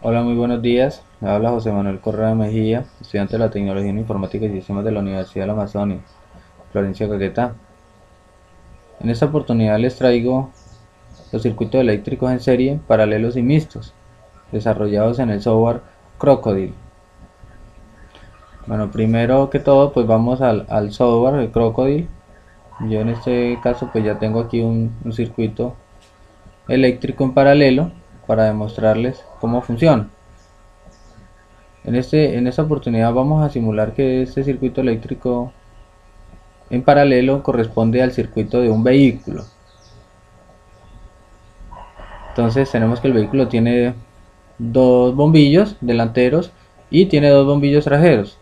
Hola, muy buenos días. Me habla José Manuel Correa Mejía, estudiante de la Tecnología en Informática y Sistemas de la Universidad del Amazonia, Florencia Caquetá. En esta oportunidad les traigo los circuitos eléctricos en serie, paralelos y mixtos, desarrollados en el software Crocodile. Bueno, primero que todo, pues vamos al software de Crocodile. Yo en este caso, pues ya tengo aquí un circuito eléctrico en paralelo para demostrarles cómo funciona. En esta oportunidad vamos a simular que este circuito eléctrico en paralelo corresponde al circuito de un vehículo. Entonces tenemos que el vehículo tiene dos bombillos delanteros y tiene dos bombillos traseros.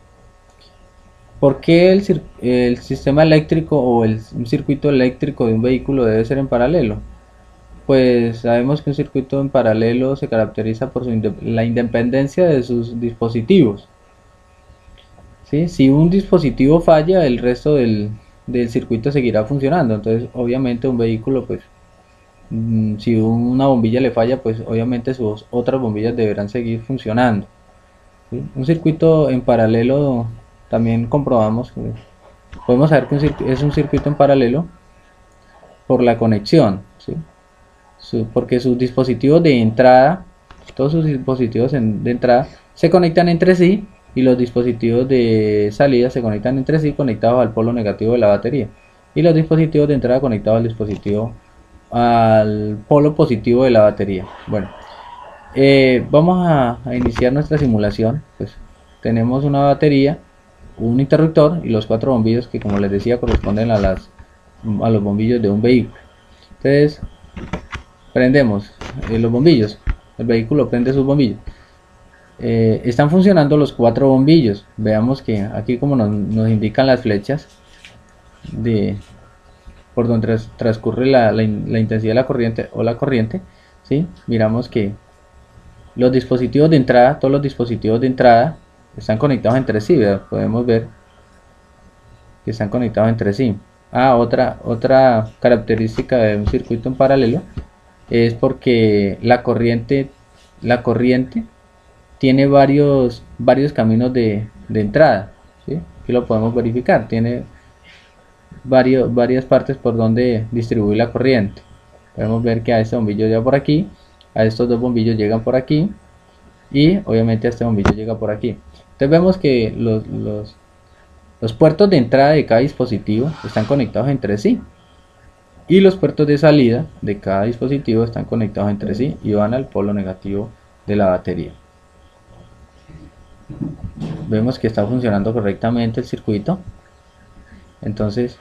¿Por qué el sistema eléctrico o un circuito eléctrico de un vehículo debe ser en paralelo? Pues sabemos que un circuito en paralelo se caracteriza por la independencia de sus dispositivos. ¿Sí? Si un dispositivo falla, el resto del circuito seguirá funcionando. Entonces, obviamente, un vehículo, pues, si una bombilla le falla, pues obviamente sus otras bombillas deberán seguir funcionando. ¿Sí? Un circuito en paralelo, también comprobamos que podemos saber que es un circuito en paralelo por la conexión. ¿Sí? Porque sus dispositivos de entrada, todos sus dispositivos de entrada se conectan entre sí y los dispositivos de salida se conectan entre sí conectados al polo negativo de la batería y los dispositivos de entrada conectados al polo positivo de la batería. Bueno, vamos a iniciar nuestra simulación. Pues tenemos una batería, un interruptor y los cuatro bombillos que, como les decía, corresponden a los bombillos de un vehículo. Entonces prendemos los bombillos, el vehículo prende sus bombillos. Están funcionando los cuatro bombillos. Veamos que aquí, como nos indican las flechas de por donde transcurre la intensidad de la corriente o la corriente, ¿sí? Miramos que los dispositivos de entrada, todos los dispositivos de entrada están conectados entre sí, ¿verdad? Podemos ver que están conectados entre sí. Otra característica de un circuito en paralelo es porque la corriente tiene varios caminos de entrada, ¿sí? Aquí lo podemos verificar, tiene varias partes por donde distribuir la corriente. Podemos ver que a este bombillo llega por aquí, a estos dos bombillos llegan por aquí y obviamente a este bombillo llega por aquí. Entonces vemos que los puertos de entrada de cada dispositivo están conectados entre sí y los puertos de salida de cada dispositivo están conectados entre sí y van al polo negativo de la batería. Vemos que está funcionando correctamente el circuito. Entonces,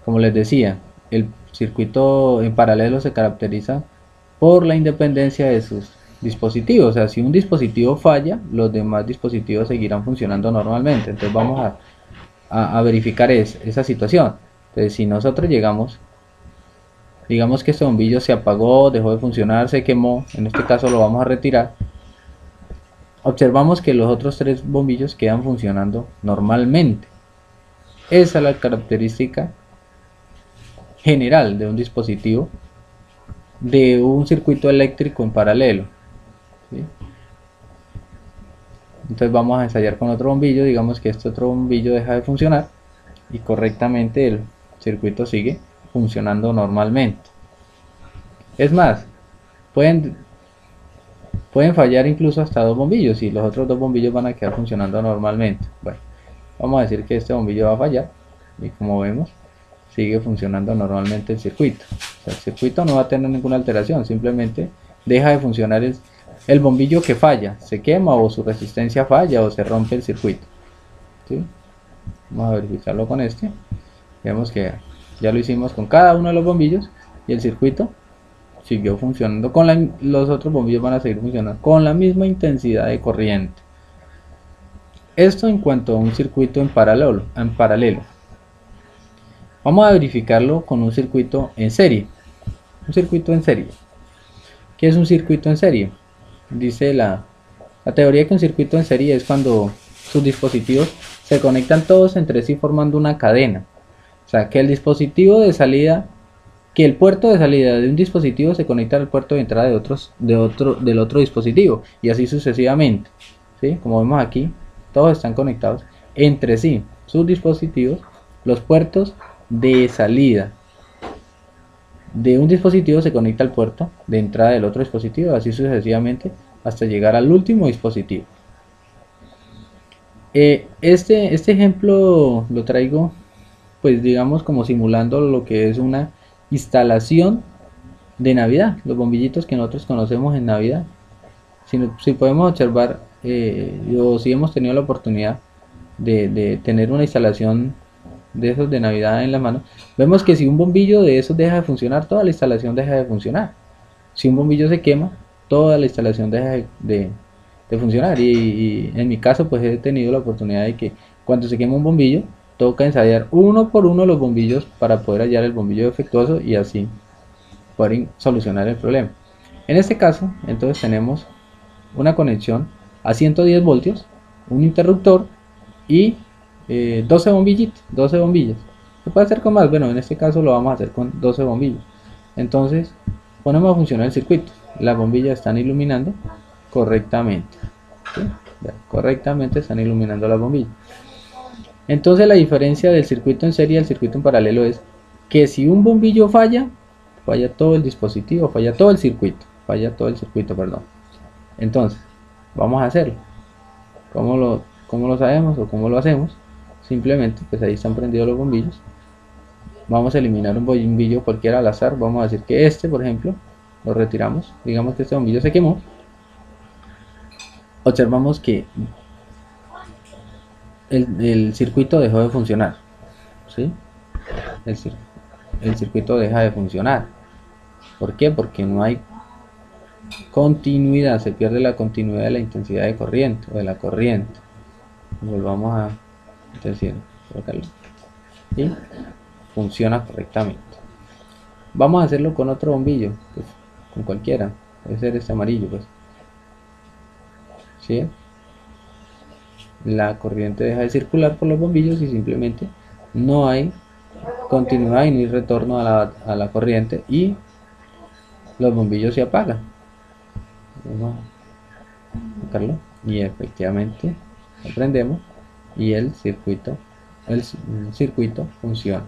como les decía, el circuito en paralelo se caracteriza por la independencia de sus dispositivos. O sea, si un dispositivo falla, los demás dispositivos seguirán funcionando normalmente. Entonces vamos a verificar esa situación. Entonces, si nosotros digamos que este bombillo se apagó, dejó de funcionar, se quemó, en este caso lo vamos a retirar, observamos que los otros tres bombillos quedan funcionando normalmente. Esa es la característica general de un dispositivo, de un circuito eléctrico en paralelo, ¿sí? Entonces vamos a ensayar con otro bombillo. Digamos que este otro bombillo deja de funcionar y correctamente el circuito sigue funcionando normalmente. Es más, pueden, pueden fallar incluso hasta dos bombillos y los otros dos bombillos van a quedar funcionando normalmente. Bueno, vamos a decir que este bombillo va a fallar y, como vemos, sigue funcionando normalmente el circuito. O sea, el circuito no va a tener ninguna alteración, simplemente deja de funcionar el bombillo que falla, se quema o su resistencia falla o se rompe el circuito, ¿sí? Vamos a verificarlo con este. Vemos que ya lo hicimos con cada uno de los bombillos y el circuito siguió funcionando los otros bombillos van a seguir funcionando con la misma intensidad de corriente. Esto en cuanto a un circuito en paralelo. Vamos a verificarlo con un circuito en serie. Un circuito en serie. ¿Qué es un circuito en serie? Dice la teoría que un circuito en serie es cuando sus dispositivos se conectan todos entre sí formando una cadena. O sea, que el dispositivo de salida que el puerto de salida de un dispositivo se conecta al puerto de entrada del otro dispositivo, y así sucesivamente, ¿sí? Como vemos aquí, todos están conectados entre sí, sus dispositivos. Los puertos de salida de un dispositivo se conecta al puerto de entrada del otro dispositivo, así sucesivamente hasta llegar al último dispositivo. Este ejemplo lo traigo, pues digamos, como simulando lo que es una instalación de Navidad, los bombillitos que nosotros conocemos en Navidad. Si podemos observar, o si hemos tenido la oportunidad de tener una instalación de esos de Navidad en la mano, vemos que si un bombillo de esos deja de funcionar, toda la instalación deja de funcionar. Si un bombillo se quema, toda la instalación deja de funcionar. Y en mi caso, pues he tenido la oportunidad de que cuando se quema un bombillo, toca ensayar uno por uno los bombillos para poder hallar el bombillo defectuoso y así poder solucionar el problema. En este caso, entonces tenemos una conexión a 110 voltios, un interruptor y 12 bombillitos, 12 bombillas. Se puede hacer con más, bueno, en este caso lo vamos a hacer con 12 bombillos. Entonces ponemos a funcionar el circuito, las bombillas están iluminando correctamente, ¿sí? Correctamente están iluminando las bombillas. Entonces la diferencia del circuito en serie al circuito en paralelo es que si un bombillo falla, falla todo el dispositivo, falla todo el circuito, perdón. Entonces vamos a hacerlo. ¿Cómo lo sabemos o cómo lo hacemos? Simplemente, pues ahí están prendidos los bombillos. Vamos a eliminar un bombillo cualquiera al azar. Vamos a decir que este, por ejemplo, lo retiramos. Digamos que este bombillo se quemó. Observamos que el circuito dejó de funcionar, ¿sí? El circuito deja de funcionar. ¿Por qué? Porque no hay continuidad, se pierde la continuidad de la intensidad de corriente o de la corriente. Volvamos a decir, colocarlo y funciona correctamente. Vamos a hacerlo con otro bombillo, pues, con cualquiera, puede ser este amarillo, pues. ¿Sí? La corriente deja de circular por los bombillos y simplemente no hay continuidad y no hay retorno a la corriente y los bombillos se apagan. Vamos a colocarlo y efectivamente lo prendemos y el circuito funciona.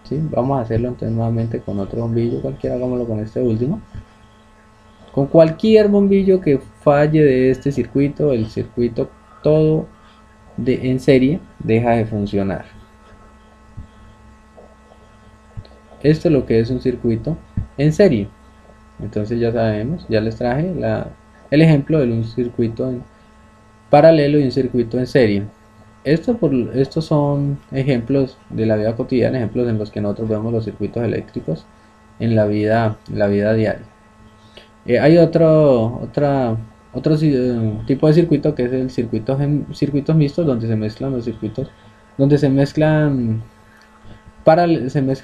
¿Sí? Vamos a hacerlo entonces nuevamente con otro bombillo cualquiera, hagámoslo con este último. Con cualquier bombillo que falle de este circuito, el circuito todo en serie deja de funcionar. Esto es lo que es un circuito en serie. Entonces ya sabemos, ya les traje el ejemplo de un circuito en paralelo y un circuito en serie. Estos son ejemplos de la vida cotidiana, ejemplos en los que nosotros vemos los circuitos eléctricos en la vida diaria. Hay otro tipo de circuito que es el circuitos mixtos, donde se mezclan los circuitos, donde se mezclan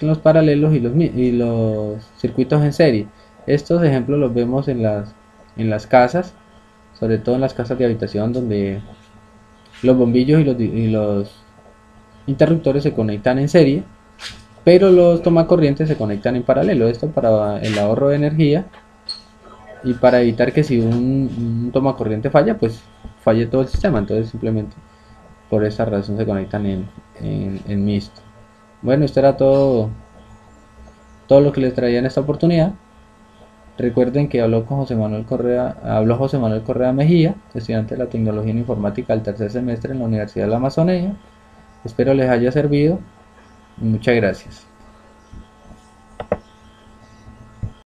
los paralelos y los circuitos en serie. Estos ejemplos los vemos en las casas, sobre todo en las casas de habitación, donde los bombillos y los interruptores se conectan en serie, pero los tomacorrientes se conectan en paralelo. Esto para el ahorro de energía y para evitar que si un tomacorriente falla, pues falle todo el sistema. Entonces simplemente por esa razón se conectan en mixto. Bueno, esto era todo lo que les traía en esta oportunidad. Recuerden que habló José Manuel Correa Mejía, estudiante de la Tecnología en Informática del tercer semestre en la Universidad de la Amazonía. Espero les haya servido. Muchas gracias.